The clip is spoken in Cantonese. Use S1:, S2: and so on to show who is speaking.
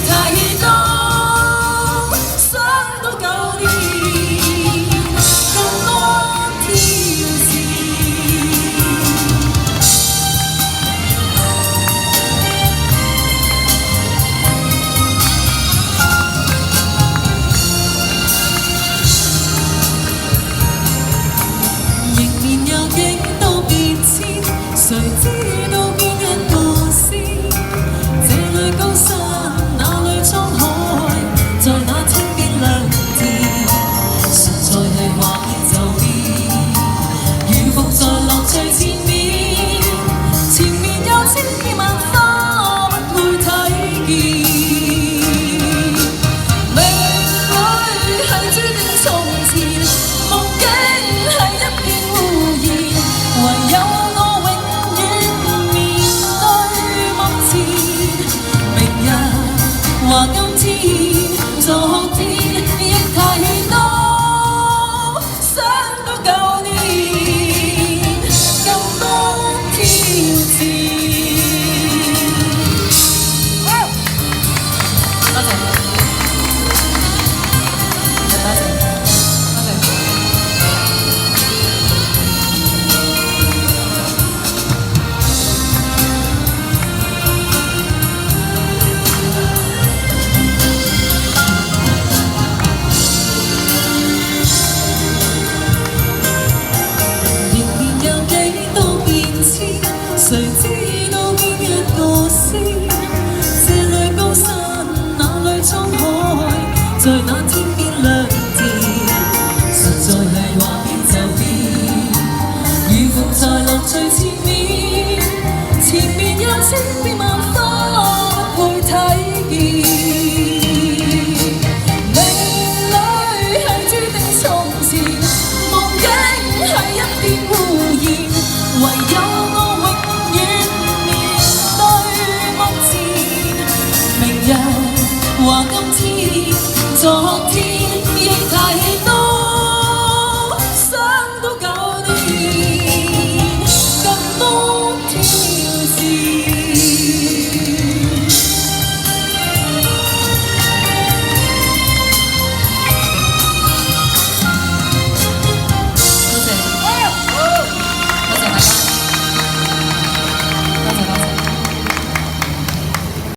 S1: 太多，想到舊年更多挑戰。迎面有幾多變遷，誰知道見一個先？這裏高山，那裏滄海，在那天邊兩天，實在係話變就變，如伏在樂趣前面，前面有千變萬化，不會睇見。命裏係注定從前，夢境係一片污染，唯有我永遠面對目前。明日話今天，昨天。